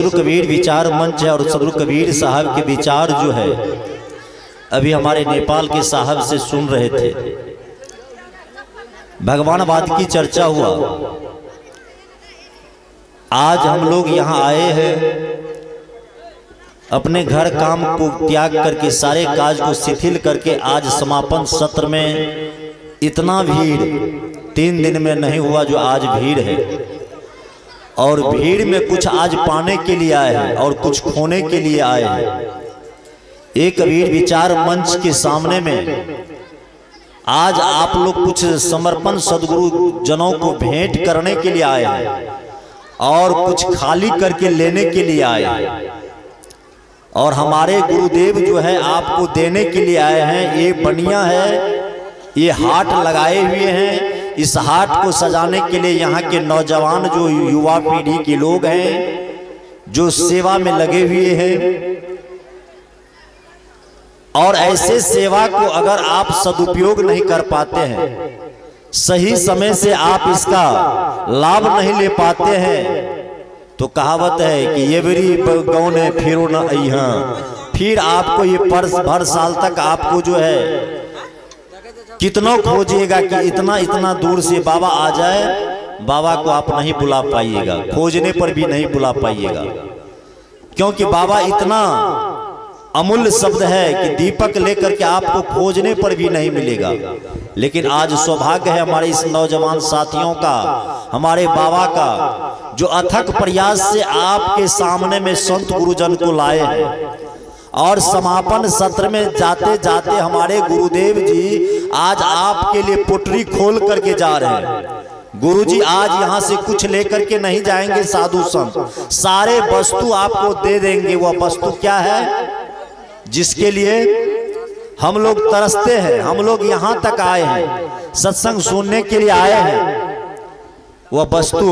सदगुरु कबीर विचार मंच है और सदगुरु कबीर साहब के विचार जो है अभी हमारे नेपाल के साहब से सुन रहे थे। भगवानवाद की चर्चा हुआ। आज हम लोग यहाँ आए हैं अपने घर काम को त्याग करके, सारे काज को शिथिल करके। आज समापन सत्र में इतना भीड़ 3 दिन में नहीं हुआ जो आज भीड़ है, और भीड़ में कुछ आज पाने के लिए आए हैं और कुछ खोने के लिए आए हैं। एक कबीर विचार मंच के सामने में आज आप लोग कुछ समर्पण सदगुरु जनों को भेंट करने के लिए आए हैं और कुछ खाली करके लेने के लिए आए हैं। और हमारे गुरुदेव जो है आपको देने के लिए आए हैं। ये बनिया है, ये हाट लगाए हुए हैं। इस हाट को सजाने के लिए यहाँ के नौजवान जो युवा पीढ़ी के लोग हैं जो सेवा में लगे हुए हैं, और ऐसे सेवा को अगर आप सदुपयोग नहीं कर पाते हैं, सही समय से आप इसका लाभ नहीं ले पाते हैं, तो कहावत है कि ये बरी गौने फिरो न अइहा, फिर आपको ये भर साल तक आपको जो है कितना खोजिएगा कि इतना इतना दूर से बाबा आ जाए, बाबा को आप नहीं बुला पाइएगा, खोजने पर भी नहीं बुला पाइएगा, क्योंकि बाबा इतना अमूल्य शब्द है कि दीपक लेकर के आपको खोजने पर भी नहीं मिलेगा। लेकिन आज सौभाग्य है हमारे इस नौजवान साथियों का, हमारे बाबा का, जो अथक प्रयास से आपके सामने में संत गुरुजन को लाए हैं। और समापन सत्र में जाते जाते हमारे गुरुदेव जी आज आपके लिए पुटरी खोल करके जा रहे हैं। गुरुजी आज यहाँ से कुछ लेकर के नहीं जाएंगे साधु संत, सारे वस्तु आपको दे देंगे। वह वस्तु क्या है जिसके लिए हम लोग तरसते हैं, हम लोग यहाँ तक आए हैं, सत्संग सुनने के लिए आए हैं। वह वस्तु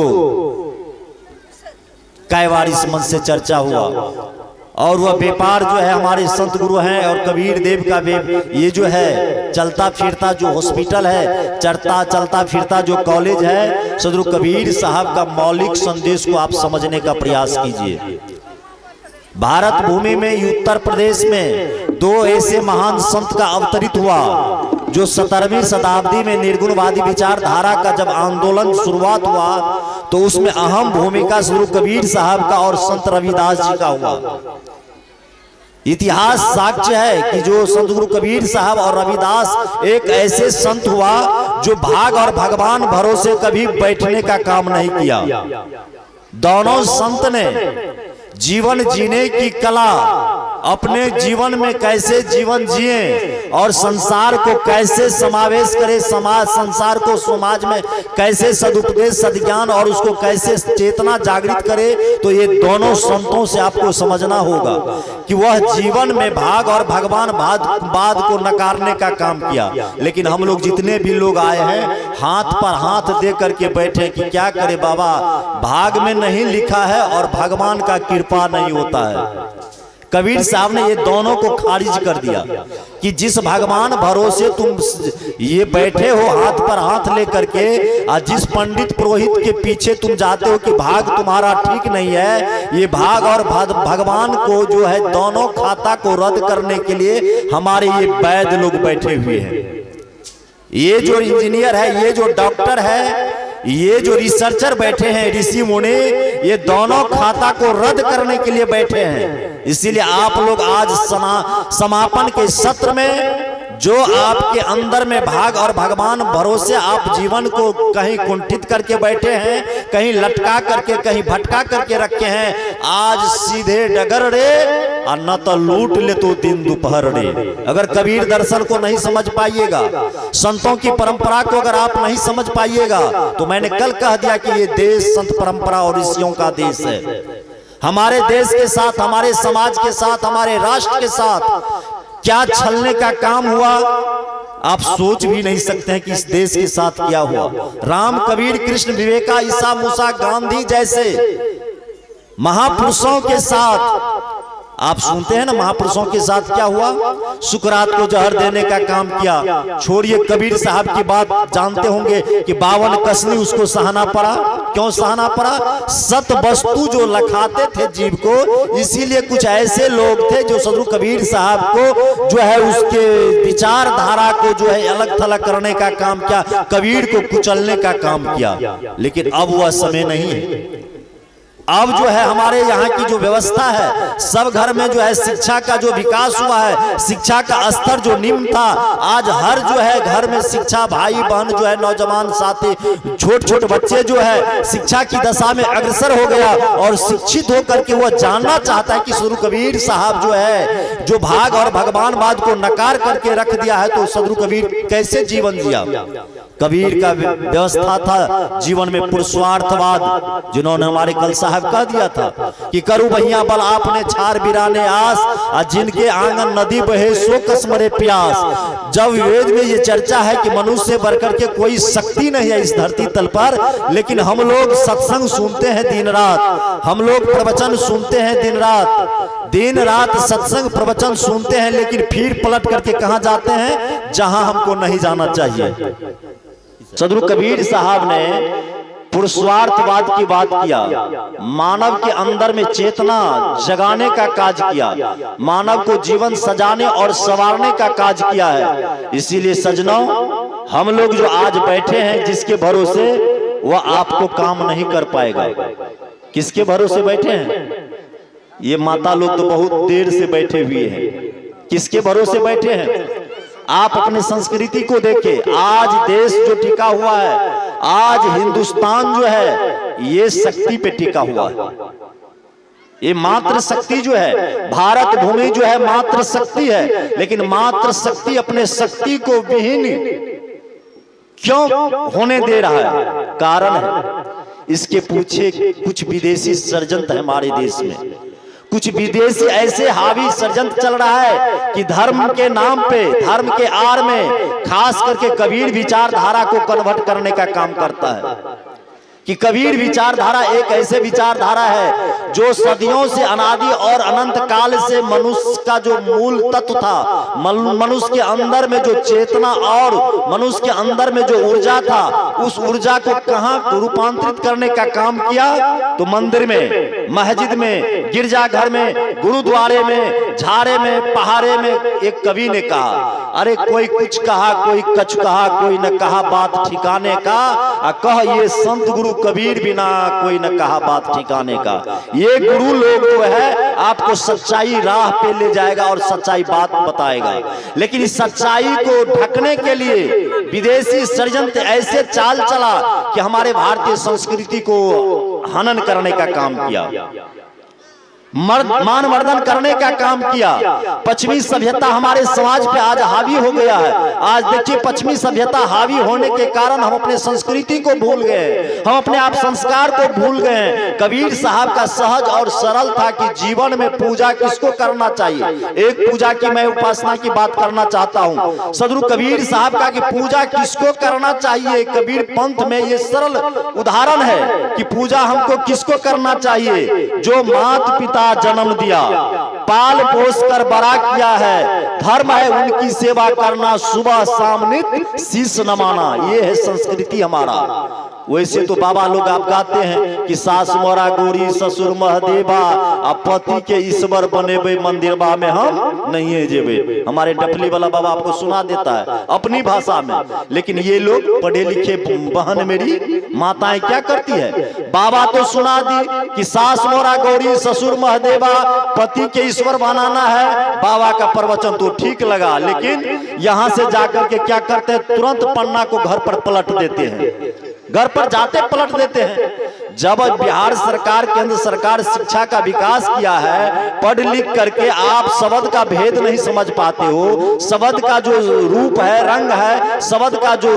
कैवाड़ इस मन से चर्चा हुआ, और वह व्यापार जो है हमारे संत गुरु हैं और कबीर देव का ये जो है चलता फिरता जो हॉस्पिटल है, चलता फिरता जो कॉलेज है, सदगुरु कबीर साहब का मौलिक संदेश को आप समझने का प्रयास कीजिए। भारत भूमि में उत्तर प्रदेश में 2 ऐसे महान संत का अवतरित हुआ जो 17वीं शताब्दी में निर्गुणवादी विचारधारा का जब आंदोलन शुरुआत हुआ तो उसमें अहम भूमिका सदगुरु कबीर साहब का और संत रविदास जी का हुआ। इतिहास साक्ष्य है कि जो संत गुरु कबीर साहब और रविदास एक ऐसे संत हुआ जो भाग और भगवान भरोसे कभी बैठने का काम नहीं किया। दोनों संत ने जीवन जीने की कला, अपने जीवन में कैसे जीवन जिए और संसार को कैसे समावेश करे, संसार को समाज में कैसे सदुपदेश सद्ज्ञान और उसको कैसे चेतना जागृत करे, तो ये दोनों संतों से आपको समझना होगा कि वह जीवन में भाग और भगवान बाद को नकारने का काम किया। लेकिन हम लोग जितने भी लोग आए हैं हाथ पर हाथ दे करके बैठे कि क्या करे बाबा, भाग में नहीं लिखा है और भगवान का कृपा नहीं होता है। कबीर साहब ने ये दोनों को खारिज कर दिया कि जिस भगवान भरोसे तुम ये बैठे हो हाथ पर हाथ लेकर के, और जिस पंडित पुरोहित के पीछे तुम जाते हो कि भाग तुम्हारा ठीक नहीं है, ये भाग और भगवान को जो है दोनों खाता को रद्द करने के लिए हमारे ये वैद्य लोग बैठे हुए हैं। ये जो इंजीनियर है, ये जो डॉक्टर है, ये जो रिसर्चर बैठे हैं, ऋषि मुनि, ये दोनों खाता को रद्द करने के लिए बैठे हैं। इसीलिए आप लोग आज समापन के सत्र में जो आपके अंदर में भाग और भगवान भरोसे आप जीवन को कहीं कुंठित करके बैठे हैं, कहीं लटका करके, कहीं भटका करके रखे हैं, आज सीधे डगर रे और न तो लूट ले तो दिन दोपहर रे। अगर कबीर दर्शन को नहीं समझ पाइएगा, संतों की परंपरा को अगर आप नहीं समझ पाइएगा, तो मैंने कल कह दिया कि ये देश संत परंपरा और ऋषियों का देश है। हमारे देश के साथ, हमारे समाज के साथ, हमारे राष्ट्र के साथ क्या छलने का काम हुआ, आप सोच भी नहीं सकते हैं कि इस देश के साथ क्या हुआ। राम, कबीर, कृष्ण, विवेका, ईसा, मूसा, गांधी जैसे महापुरुषों के साथ आप सुनते हैं ना महापुरुषों के साथ क्या हुआ, सुकरात को जहर देने का काम किया। छोड़िए कबीर साहब की बात जानते होंगे कि 52 कसनी उसको सहना पड़ा। क्यों सहना पड़ा? सत वस्तु जो लखाते थे जीव को, इसीलिए कुछ ऐसे लोग थे जो सदगुरु कबीर साहब को जो है उसके विचारधारा को जो है अलग थलग करने का काम किया, कबीर को कुचलने का काम किया। लेकिन अब वह समय नहीं है। अब जो है हमारे यहाँ की जो व्यवस्था है, सब घर में जो है शिक्षा का जो विकास हुआ है, शिक्षा का स्तर जो निम्न था, आज हर जो है घर में शिक्षा, भाई बहन जो है, नौजवान साथी, छोटे छोटे बच्चे जो है शिक्षा की दशा में अग्रसर हो गया और शिक्षित होकर के वह जानना चाहता है कि सदगुरु कबीर साहब जो है जो भाग और भगवानवाद को नकार करके रख दिया है, तो सदगुरु कबीर कैसे जीवन जिया। कबीर का व्यवस्था था जीवन में पुरुषार्थवाद, जिन्होंने हमारे कल साहब कह दिया था कि करू भैया बल आपने छार बिराने आस, और जिनके आंगन नदी बहे सो कसमरे प्यास। जब वेद में ये चर्चा है कि मनुष्य से बढ़कर के कोई शक्ति नहीं है इस धरती तल पर, लेकिन हम लोग सत्संग सुनते हैं दिन रात, हम लोग प्रवचन सुनते हैं दिन रात सत्संग प्रवचन सुनते हैं, लेकिन फिर पलट करके कहां जाते हैं? जहां हमको नहीं जाना चाहिए। सदगुरु कबीर साहब ने पुरुषार्थवाद की बात किया, मानव के अंदर में चेतना जगाने का काज किया, मानव को जीवन सजाने और संवारने का काज किया है। इसीलिए सजनों, हम लोग जो आज बैठे हैं जिसके भरोसे, वह आपको काम नहीं कर पाएगा। किसके भरोसे बैठे हैं? ये माता लोग तो बहुत देर से बैठे हुए हैं। किसके भरोसे बैठे हैं? आप अपने संस्कृति को देखें, आज देश जो टिका हुआ है, आज हिंदुस्तान जो है ये शक्ति पे टिका हुआ है। ये मात्र शक्ति जो है, भारत भूमि जो है मात्र शक्ति है, लेकिन मात्र शक्ति अपने शक्ति को विहीन क्यों होने दे रहा है? कारण है इसके पीछे कुछ विदेशी षड्यंत्र है हमारे देश में। कुछ विदेशी ऐसे हावी षड्यंत्र चल रहा है कि धर्म के नाम पे, धर्म के आड़ में खास करके कबीर विचारधारा को कन्वर्ट करने का काम करता है। कि कबीर विचारधारा एक ऐसे विचारधारा है जो सदियों से अनादि और अनंत काल से मनुष्य का जो मूल तत्व था, मनुष्य के अंदर में जो चेतना और मनुष्य के अंदर में जो ऊर्जा था, उस ऊर्जा को कहां रूपांतरित करने का काम किया? तो मंदिर में, मस्जिद में, गिरजाघर में, गुरुद्वारे में, झाड़े में, पहाड़े में। एक कवि ने कहा, अरे कोई कुछ कहा, कोई कछ कहा, कोई न कहा बात ठिकाने का, कह ये संत गुरु कबीर बिना कोई न कहा बात ठिकाने का। ये गुरु लोग जो है आपको सच्चाई राह पे ले जाएगा और सच्चाई बात बताएगा, लेकिन इस सच्चाई को ढकने के लिए विदेशी षड्यंत्र ऐसे चाल चला कि हमारे भारतीय संस्कृति को हनन करने का काम किया, मान मर्दन करने का काम किया। पश्चिमी सभ्यता हमारे समाज पे आज हावी हो गया है। आज देखिए, पश्चिमी सभ्यता हावी होने के कारण हम अपने संस्कृति को भूल गए, हम अपने आप संस्कार को भूल गए। कबीर साहब का सहज और सरल था कि जीवन में पूजा किसको करना चाहिए। एक पूजा की मैं उपासना की बात करना चाहता हूँ। सदगुरु कबीर साहब का कि पूजा किसको करना चाहिए। कबीर पंथ में ये सरल उदाहरण है कि पूजा हमको किसको करना चाहिए? जो माता पिता जन्म दिया, पाल पोस कर बड़ा किया है, धर्म है उनकी सेवा करना, सुबह शाम नित शीश नमाना। ये है संस्कृति हमारा। वैसे तो बाबा लोग आप गाते हैं कि सास मोरा गोरी ससुर महदेवा, अब पति के ईश्वर बनेबे मंदिरबा में हम नहीं जेबे। हमारे डफली वाला बाबा आपको सुना देता है अपनी भाषा में। लेकिन ये लोग पढ़े लिखे बहन मेरी माताएं क्या करती है? बाबा तो सुना दी कि सास मोरा गौरी ससुर महदेवा, पति के ईश्वर बनाना है। बाबा का प्रवचन तो ठीक लगा, लेकिन यहां से जाकर के क्या करते हैं? तुरंत पन्ना को घर पर पलट देते हैं, घर पर जाते पलट देते हैं। जब बिहार सरकार, केंद्र सरकार शिक्षा का विकास किया है, पढ़ लिख करके आप शब्द का भेद नहीं समझ पाते हो, शब्द का जो रूप है, रंग है, शब्द का जो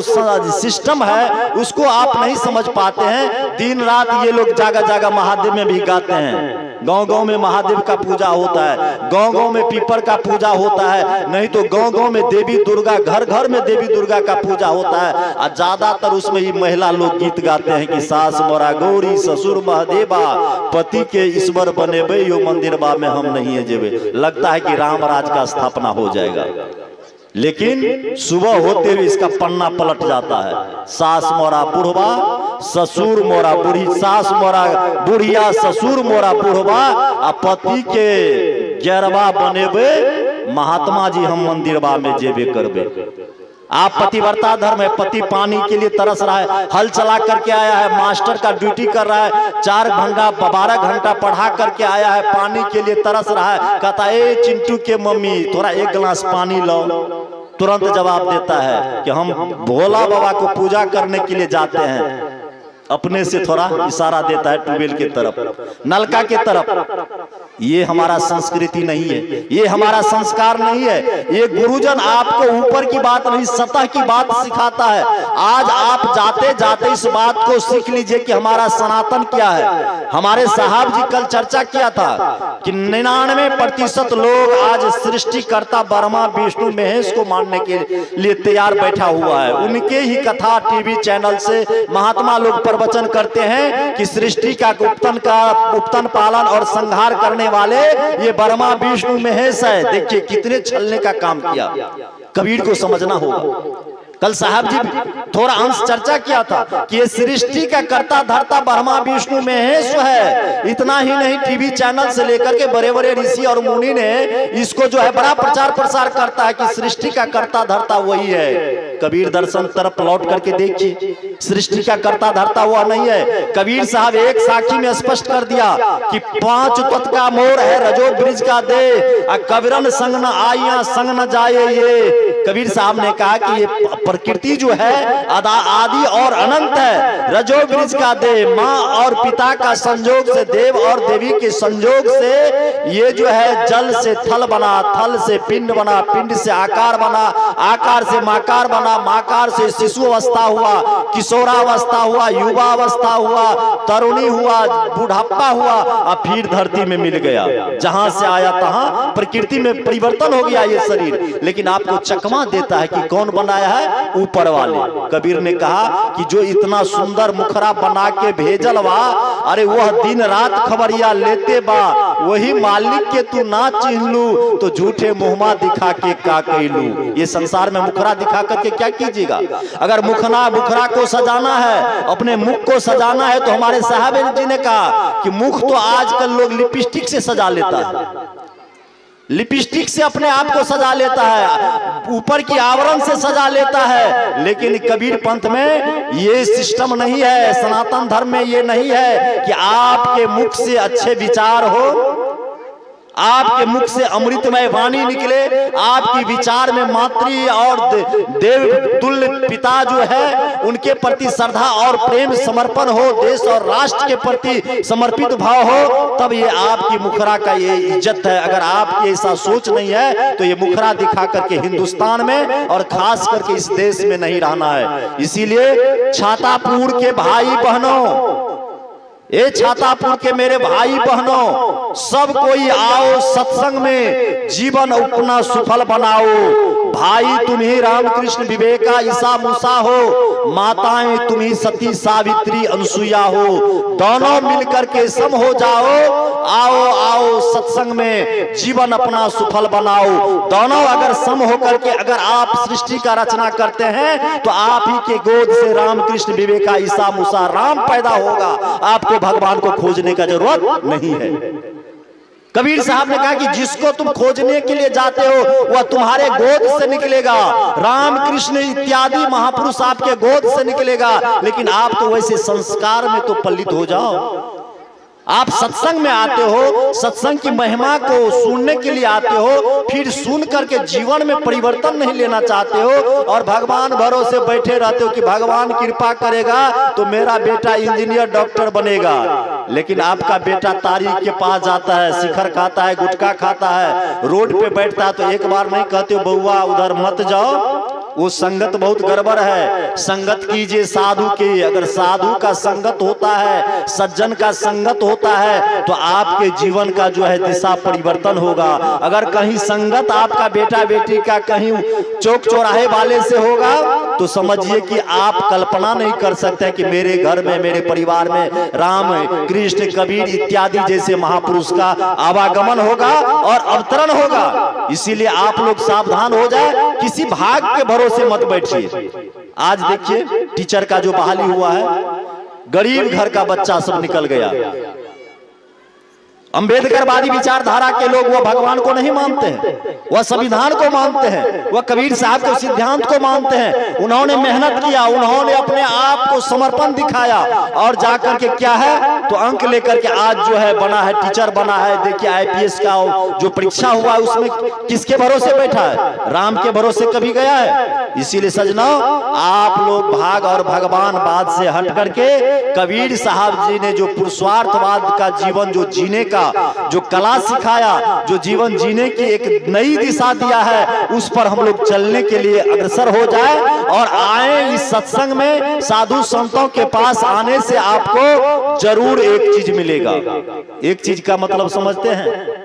सिस्टम है, उसको आप नहीं समझ पाते हैं। दिन रात ये लोग जागा जागा महादेव में भी गाते हैं गांव गांव में महादेव का पूजा होता है, गांव गांव में पीपर का पूजा होता है, नहीं तो गांव गांव में देवी दुर्गा, घर घर में देवी दुर्गा का पूजा होता है। और ज्यादातर उसमें ही महिला लोग गीत गाते हैं कि सास मोरा गौरी ससुर महादेवा, पति के ईश्वर बनेबे यो मंदिरबा में हम नहीं है जेबे। लगता है कि राम राज का स्थापना हो जाएगा, लेकिन सुबह होते हुए इसका पन्ना पलट जाता है। सास मोरा बुढ़वा ससुर मोरा बूढ़ी, सास मोरा बुढ़िया ससुर मोरा बुढ़वा, आ पति के गेरवा बनेबे महात्मा जी हम मंदिरबा में जेबे करबे। आप पतिव्रता धर्म है, पति पानी के लिए तरस रहा है, हल चला करके आया है, मास्टर का ड्यूटी कर रहा है, 4 घंटा 12 घंटा पढ़ा करके आया है, पानी के लिए तरस रहा है। कहता है चिंटू के मम्मी थोड़ा 1 गिलास पानी लो, तुरंत जवाब देता है कि हम भोला बाबा को पूजा करने के लिए जाते हैं। अपने से थोड़ा इशारा देता है ट्यूबवेल की तरफ, नलका की तरफ। ये हमारा संस्कृति नहीं है, ये हमारा संस्कार नहीं है। ये गुरुजन आपको ऊपर की बात नहीं, सतह की बात सिखाता है। आज आप जाते जाते इस बात को सीख लीजिए कि हमारा सनातन क्या है। हमारे साहब जी कल चर्चा किया था कि 99% लोग आज सृष्टिकर्ता ब्रह्मा विष्णु महेश को मानने के लिए तैयार बैठा हुआ है। उनके ही कथा टीवी चैनल से महात्मा लोग प्रवचन करते हैं कि सृष्टि का उपतन पालन और संहार करने वाले ये ब्रह्मा विष्णु महेश है। देखिए कितने छलने का काम किया, कबीर को समझना होगा। कल साहब जी थोड़ा अंश चर्चा किया था कि ये सृष्टि का कर्ता धर्ता ब्रह्मा विष्णु महेश है। इतना ही नहीं, टीवी चैनल से लेकर के बड़े बड़े ऋषि और मुनि ने इसको जो है बड़ा प्रचार प्रसार करता है कि सृष्टि का कर्ता धर्ता वही है। कबीर दर्शन तरफ लौट करके देखिए, सृष्टि का कर्ता धर्ता हुआ नहीं है। कबीर साहब एक साखी में स्पष्ट कर दिया कि 5 तत्व का मोर है रजो ब्रिज का दे, कबीरन संग न आइया संग न जाए। ये कबीर साहब ने कहा कि ये प्रकृति जो है आदि और अनंत है, रजो ब्रिज का दे, माँ और पिता का संयोग से, देव और देवी के संयोग से ये जो है जल से थल बना, थल से पिंड बना, पिंड से आकार बना, आकार से माकार बना, माकार से शिशु अवस्था हुआ, किशोरावस्था हुआ, युवा अवस्था हुआ, तरुणी हुआ, बुढ़ापा हुआ, और फिर धरती में मिल गया। जहां से आया तहां प्रकृति में परिवर्तन हो गया ये शरीर। लेकिन आपको चकमा देता है कि कौन बनाया है? ऊपर वाले। कबीर ने कहा कि जो इतना सुंदर मुखरा बना के भेजल बा, अरे वह दिन रात खबरिया लेते बा, वही मालिक के तू ना चिन्हलू तो झूठे मुहमा दिखा के का कैलू। ये संसार में मुखरा दिखा करके क्या कीजिएगा? अगर मुखरा को सजाना है, अपने मुख को सजाना है, तो हमारे साहब जी ने कहा कि मुख तो आजकल लोग लिपस्टिक से सजा लेता है, लिपस्टिक से अपने आप को सजा लेता है, ऊपर की आवरण से सजा लेता है। लेकिन कबीर पंथ में ये सिस्टम नहीं है, सनातन धर्म में ये नहीं है कि आपके मुख से अच्छे विचार हो, आपके मुख से अमृतमय वाणी निकले, आपकी विचार में मातृ और देव तुल्य पिता जो है उनके प्रति श्रद्धा और प्रेम समर्पण हो, देश और राष्ट्र के प्रति समर्पित भाव हो, तब ये आपकी मुखरा का ये इज्जत है। अगर आपकी ऐसा सोच नहीं है तो ये मुखरा दिखा करके हिंदुस्तान में और खास करके इस देश में नहीं रहना है। इसीलिए छातापुर के भाई बहनों, ए छातापुर के मेरे भाई बहनों, सब कोई आओ सत्संग में, जीवन अपना सफल बनाओ। भाई तुम ही रामकृष्ण विवेका ईसा मूसा हो, माताएं तुम ही सती सावित्री अनसुईया हो, दोनों मिलकर के सम हो जाओ। आओ आओ सत्संग में, जीवन अपना सफल बनाओ। दोनों अगर सम होकर के अगर आप सृष्टि का रचना करते हैं तो आप ही के गोद से रामकृष्ण विवेका ईसा मूसा राम पैदा होगा। आपको भगवान को खोजने का जरूरत नहीं है। कबीर साहब ने कहा कि जिसको तुम खोजने के लिए जाते हो वह तुम्हारे गोद से निकलेगा। राम कृष्ण इत्यादि महापुरुष आपके गोद से निकलेगा। लेकिन आप तो वैसे संस्कार में तो पल्लित हो जाओ। आप सत्संग में आते हो, सत्संग की महिमा को सुनने के लिए आते हो, फिर सुन करके जीवन में परिवर्तन नहीं लेना चाहते हो और भगवान भरोसे बैठे रहते हो कि भगवान कृपा करेगा तो मेरा बेटा इंजीनियर डॉक्टर बनेगा। लेकिन आपका बेटा तारीख के पास जाता है, शिखर खाता है, गुटखा खाता है, रोड पे बैठता है तो एक बार नहीं कहते हो बउआ उधर मत जाओ, वो संगत बहुत गड़बड़ है। संगत कीजिए साधु की। अगर साधु का संगत होता है, सज्जन का संगत होता है, तो आपके जीवन का जो है दिशा परिवर्तन होगा। अगर कहीं संगत आपका बेटा बेटी का कहीं चौक चौराहे वाले से होगा, तो समझिए कि आप कल्पना नहीं कर सकते कि मेरे घर में, मेरे परिवार में राम, कृष्ण, कबीर इत्यादि जैसे महापुरुष का आवागमन होगा और अवतरण होगा। इसीलिए आप लोग सावधान हो जाए, किसी भाग के भरोसे मत बैठिए। आज देखिए टीचर का जो बहाली हुआ है, गरीब घर का बच्चा सब निकल गया। अंबेडकरवादी विचारधारा के लोग वह भगवान को नहीं मानते हैं, वह संविधान को मानते हैं, वह कबीर साहब के सिद्धांत को मानते हैं। उन्होंने मेहनत किया, उन्होंने अपने आप को समर्पण दिखाया और जाकर के क्या है तो अंक लेकर के आज जो है बना है, टीचर बना है। देखिए आईपीएस का जो परीक्षा हुआ है उसमें किसके भरोसे बैठा है? राम के भरोसे कभी गया है? इसीलिए सजनों, आप लोग भाग और भगवानवाद से हट करके कबीर साहब जी ने जो पुरुषार्थवाद का जीवन जो जीने का जो कला सिखाया, जो जीवन जीने की एक नई दिशा दिया है, उस पर हम लोग चलने के लिए अग्रसर हो जाए और आए इस सत्संग में। साधु संतों के पास आने से आपको जरूर एक चीज मिलेगा। एक चीज का मतलब समझते हैं?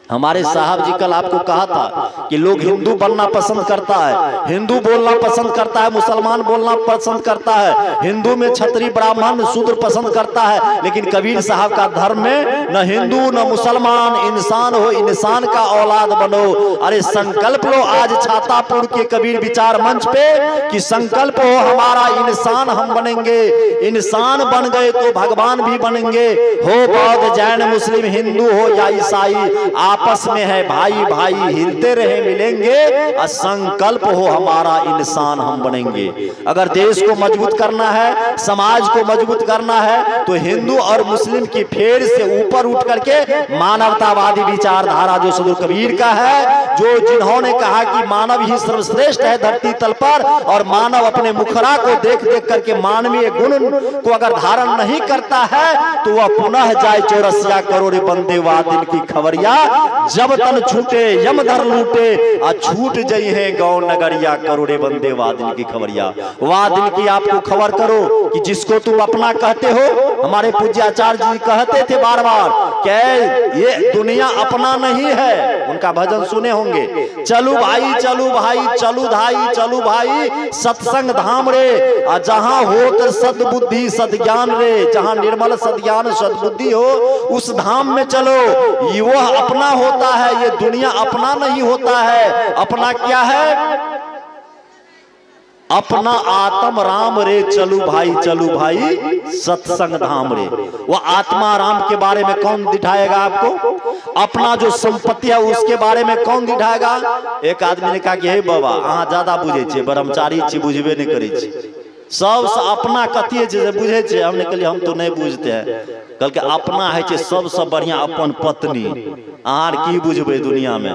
हमारे साहब जी कल आपको कहा था कि लोग हिंदू बनना पसंद करता है, हिंदू बोलना पसंद करता है, मुसलमान बोलना पसंद करता है, हिंदू में क्षत्रिय ब्राह्मण शूद्र पसंद करता है, लेकिन कबीर साहब का धर्म में न हिंदू न मुसलमान, इंसान हो, इंसान का औलाद बनो। अरे संकल्प लो आज छातापुर के कबीर विचार मंच पे कि संकल्प हो हमारा, इंसान हम बनेंगे। इंसान बन गए तो भगवान भी बनेंगे। हो बौद्ध, जैन, मुस्लिम, हिंदू हो या ईसाई, आपस में है भाई भाई, हिलते रहे मिलेंगे। संकल्प हो हमारा, इंसान हम बनेंगे। अगर देश को मजबूत करना है, समाज को मजबूत करना है, तो हिंदू और मुस्लिम की फेर से ऊपर उठ करके मानवतावादी विचारधारा जो सदगुरु कबीर का है, जो जिन्होंने कहा कि मानव ही सर्वश्रेष्ठ है धरती तल पर, और मानव अपने मुखरा को देख देख करके मानवीय गुण को अगर धारण नहीं करता है तो वह पुनः जाए चौरसिया करोड़ बंदे वादिन की खबरिया। जब तन छूटे यम धर लूटे, छूट जई है गौ नगरिया करोड़े बंदे वादिन की खबरिया। वादिन की आपको खबर करो कि जिसको तुम अपना कहते हो, हमारे पूज्य आचार्य जी कहते थे बार बार कि ये दुनिया अपना नहीं है। उनका भजन सुने होंगे, चलू भाई चलू भाई चलू धाई चलू भाई सत्संग धाम रे, जहां हो सदबुद्धि सदज्ञान रे, जहां निर्मल सदज्ञान सदबुद्धि हो उस धाम में चलो। वो अपना होता है, ये दुनिया अपना नहीं होता है। अपना क्या है? अपना आत्म राम रे, चलू भाई भाई सत्संग धाम रे। वो आत्मा राम के बारे में कौन दिखाएगा आपको? अपना जो संपत्ति है उसके बारे में कौन दिखाएगा? एक आदमी ने कहा कि हे बाबा अहाँ ज्यादा बुझे छे, ब्रह्मचारी छी, बुझबे नहीं करे छे। सबसे अपना कथिए जे बुझे छे। हमने कहलिए हम तो नहीं बुझते हैं। कल के अपना है छे सबसे बढ़िया अपन पत्नी। आर की बुझबे दुनिया में?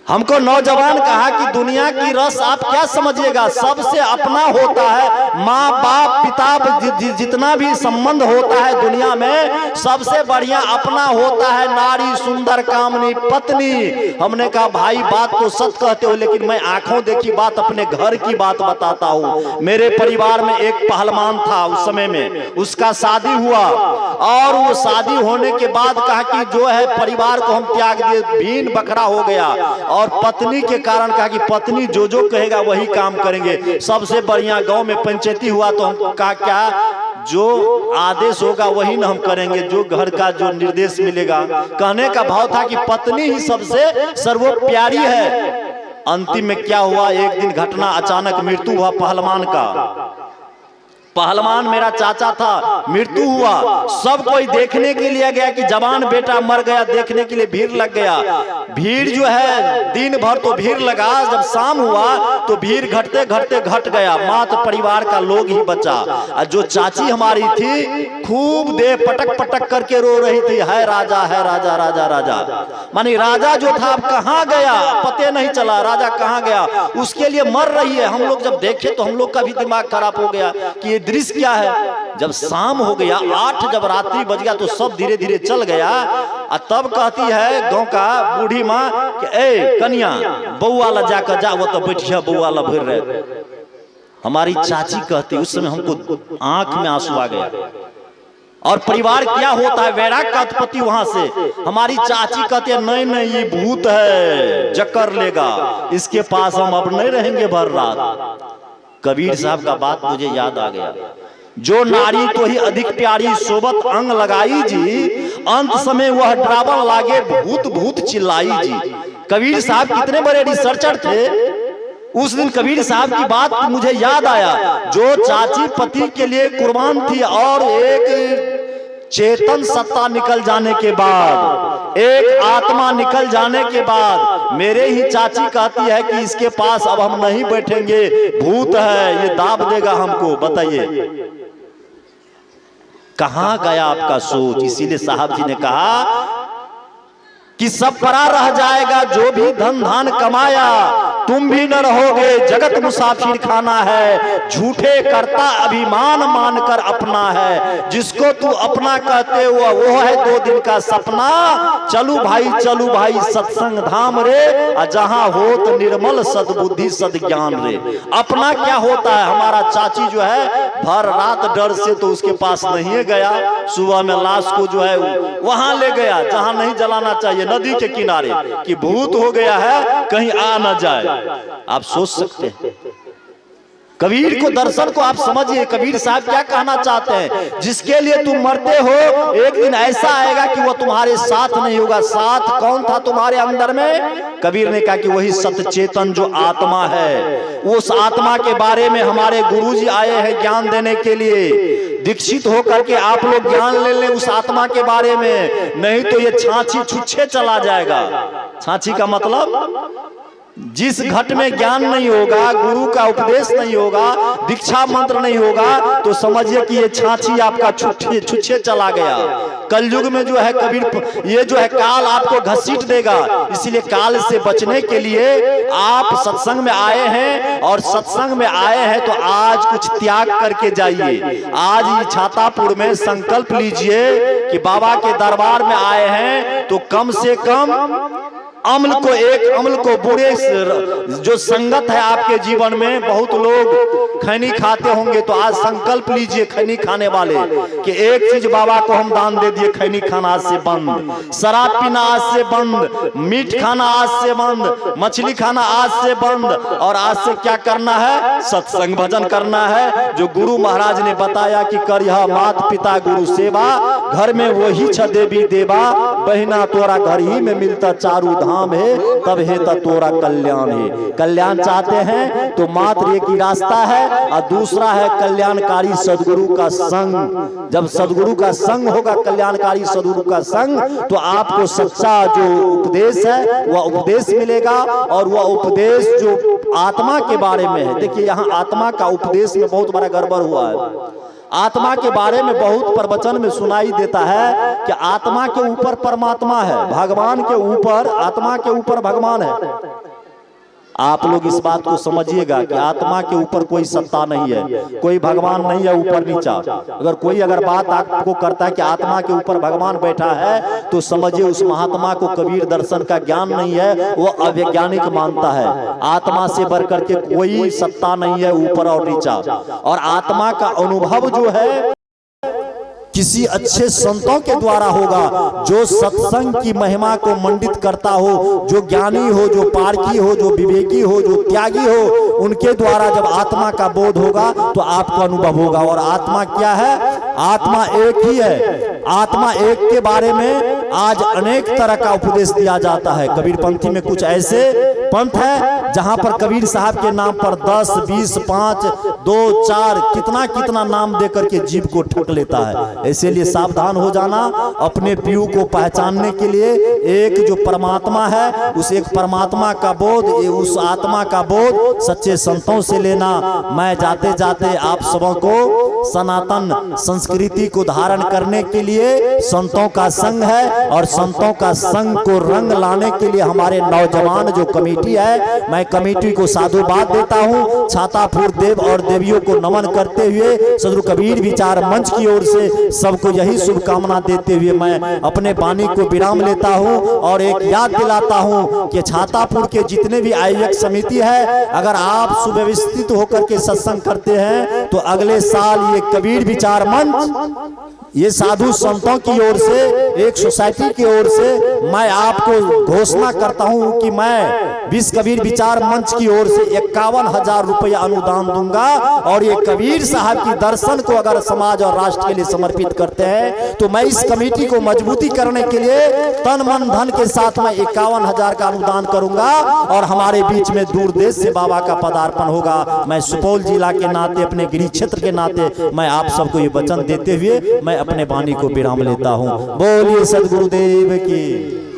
हमको नौजवान कहा कि दुनिया की रस आप क्या समझिएगा, सबसे अपना होता है माँ बाप पिता, जितना भी संबंध होता है दुनिया में सबसे बढ़िया अपना होता है नारी सुंदर कामनी पत्नी। हमने कहा भाई बात तो सच कहते हो, लेकिन मैं आंखों देखी बात अपने घर की बात बताता हूँ। मेरे परिवार में एक पहलवान था उस समय में, उसका शादी हुआ और वो शादी होने के बाद कहा कि जो है परिवार को हम त्याग दिए, भीन बखरा हो गया। और पत्नी के कारण कहा कि पत्नी जो जो कहेगा वही काम करेंगे। सबसे बढ़िया गांव में पंचायती हुआ तो हम कहा क्या जो आदेश होगा वही ना हम करेंगे, जो घर का जो निर्देश मिलेगा। कहने का भाव था कि पत्नी ही सबसे सर्वोप्यारी है। अंतिम में क्या हुआ, एक दिन घटना अचानक मृत्यु हुआ पहलवान का। पहलवान मेरा चाचा था, मृत्यु हुआ। सब कोई देखने के लिए गया कि जवान बेटा मर गया, देखने के लिए भीड़ लग गया। भीड़ जो है दिन भर तो भीड़ लगा, जब शाम हुआ तो भीड़ घटते घटते घट गया, मात्र परिवार का लोग ही बचा। और जो चाची हमारी थी खूब दे पटक पटक करके रो रही थी, है राजा है राजा राजा राजा। मानी राजा जो था अब कहाँ गया पते नहीं चला, राजा कहाँ गया, उसके लिए मर रही है। हम लोग जब देखे तो हम लोग का भी दिमाग खराब हो गया कि दृश्य क्या है, जब शाम हो गया 8 जब रात्रि बज गया तो सब धीरे धीरे चल गया। और तब कहती है गांव का बूढ़ी माँ कि ए कन्या बउआ ला जाकर जा, वो तो बैठिया बउआ ला भर रहे। हमारी चाची कहती, उस समय हमको आंख में आंसू आ गया। और परिवार क्या होता है, वैराग का उत्पत्ति वहां से। हमारी चाची कहती है नहीं नहीं ये भूत है, जकर लेगा, इसके पास हम अब नहीं रहेंगे भर रात। कबीर साहब का बात मुझे याद आ गया, जो नारी तो ही अधिक प्यारी सोबत अंग लगाई जी, अंत समय वह ड्रावन लागे भूत भूत चिल्लाई जी। कबीर साहब कितने बड़े रिसर्चर थे। उस दिन कबीर साहब की बात मुझे याद आया, जो चाची पति के लिए कुर्बान थी और एक चेतन सत्ता निकल जाने के बाद, एक आत्मा निकल जाने के बाद मेरे ही चाची कहती है कि इसके पास अब हम नहीं बैठेंगे, भूत है, ये दाब देगा हमको। बताइए कहां गया आपका सोच। इसीलिए साहब जी ने कहा कि सब परा रह जाएगा जो भी धन धान कमाया, तुम भी न रहोगे, जगत मुसाफिर खाना है, झूठे करता अभिमान मानकर अपना है, जिसको तू अपना कहते हुआ वो है 2 दिन का सपना। चलू भाई सत्संग धाम रे, जहां होत निर्मल सद्बुद्धि सद्ज्ञान रे। अपना क्या होता है, हमारा चाची जो है भर रात डर से तो उसके पास नहीं गया, सुबह में लाश को जो है वहां ले गया जहां नहीं जलाना चाहिए, नदी के किनारे, कि भूत हो गया है कहीं आ न जाए। आप सोच सकते हैं कबीर को, दर्शन को आप समझिए, कबीर साहब क्या कहना चाहते हैं। जिसके लिए तुम मरते हो एक दिन ऐसा आएगा कि वो तुम्हारे साथ नहीं होगा। साथ कौन था तुम्हारे अंदर में? कबीर ने कहा कि वही सत्य चेतन जो आत्मा है। उस आत्मा के बारे में हमारे गुरुजी आए हैं ज्ञान देने के लिए। दीक्षित होकर के आप लोग ज्ञान ले लें उस आत्मा के बारे में, नहीं तो ये छाछी छुच्छे चला जाएगा। छाछी का मतलब जिस घट में ज्ञान नहीं होगा, गुरु का उपदेश नहीं होगा, दीक्षा मंत्र नहीं होगा, तो समझिए कि ये छाछी आपका छुच्छे चला गया। कलयुग में जो है कबीर, ये जो है काल आपको घसीट देगा। इसीलिए काल से बचने के लिए आप सत्संग में आए हैं, और सत्संग में आए हैं तो आज कुछ त्याग करके जाइए। आज छातापुर में संकल्प लीजिए कि बाबा के दरबार में आए हैं तो कम से कम अम्ल को बुरे जो संगत है आपके जीवन में, बहुत लोग खैनी खाते होंगे, तो आज संकल्प लीजिए खैनी खाने वाले कि एक चीज बाबा को हम दान दे दिए, खैनी खाना आज से बंद, शराब पीना आज से बंद, मीट खाना आज से बंद, मछली खाना आज से बंद, और आज से क्या करना है? सत्संग भजन करना है। जो गुरु महाराज ने बताया कि कर यह मात पिता गुरु सेवा, घर में वही छ देवी देवा, बहिना तोरा घर ही में मिलता चारू धाम है, तब है तोरा कल्याण है। कल्याण चाहते हैं तो मात्र एक ही रास्ता है, और दूसरा है कल्याणकारी सदगुरु का संग। जब सदगुरु का संग होगा, कल्याणकारी सदगुरु का संग, तो आपको सच्चा जो उपदेश है वह उपदेश मिलेगा। और वह उपदेश जो आत्मा के बारे में है, देखिए यहाँ आत्मा का उपदेश में बहुत बड़ा गड़बड़ हुआ है। आत्मा के बारे में बहुत प्रवचन में सुनाई देता है कि आत्मा के ऊपर परमात्मा है, भगवान के ऊपर, आत्मा के ऊपर भगवान है। आप लोग इस बात को समझिएगा कि आत्मा के ऊपर कोई सत्ता नहीं है, कोई भगवान नहीं है ऊपर नीचा। अगर बात आपको करता है कि आत्मा के ऊपर भगवान बैठा है, तो समझिए उस महात्मा को कबीर दर्शन का ज्ञान नहीं है, वो अवैज्ञानिक मानता है। आत्मा से बढ़कर के कोई सत्ता नहीं है ऊपर और नीचा। और आत्मा का अनुभव जो है किसी अच्छे संतों के द्वारा होगा, जो सत्संग की महिमा को मंडित करता हो, जो ज्ञानी हो, जो पारखी हो, जो विवेकी हो, जो त्यागी हो, उनके द्वारा जब आत्मा का बोध होगा तो आपको अनुभव होगा। और आत्मा क्या है? आत्मा एक ही है। आत्मा एक के बारे में आज अनेक तरह का उपदेश दिया जाता है। कबीर पंथी में कुछ ऐसे पंथ है जहां पर कबीर साहब के नाम पर 10, 20, 5, 2, 4 कितना नाम देकर के जीव को ठग लेता है। इसीलिए सावधान हो जाना। अपने पीयू को पहचानने के लिए एक जो परमात्मा है, उस एक परमात्मा का बोध, उस आत्मा का बोध सच्चे संतों से लेना। मैं जाते जाते आप सबों को सनातन संस्कृति को धारण करने के लिए संतों का संग है, और संतों का संग को रंग लाने के लिए हमारे नौजवान जो कमेटी है, मैं मैं कमेटी को साधुवाद देता हूं। छातापुर देव और देवियों को नमन करते हुए सदगुरु कबीर विचार मंच की ओर से सबको यही शुभकामना देते हुए मैं अपने वाणी को विराम लेता हूं और एक याद दिलाता हूं कि छातापुर के जितने भी आयोजक समिति है, अगर आप सुव्यवस्थित होकर के सत्संग करते हैं तो अगले साल ये कबीर विचार मंच, ये साधु संतों की ओर से, एक सोसाइटी की ओर से मैं आपको घोषणा करता हूं कि मैं विश्व कबीर विचार मंच की ओर से 51,000 रुपया अनुदान दूंगा। और ये कबीर साहब की दर्शन को अगर समाज और राष्ट्र के लिए समर्पित करते हैं तो मैं इस कमेटी को मजबूती करने के लिए तन मन धन के साथ मैं 51,000 का अनुदान करूंगा और हमारे बीच में दूर देश से बाबा का पदार्पण होगा। मैं सुपौल जिला के नाते, अपने गृह क्षेत्र के नाते मैं आप सबको ये वचन देते हुए मैं अपने वाणी को विराम लेता हूं। बोलिए सदगुरुदेव की।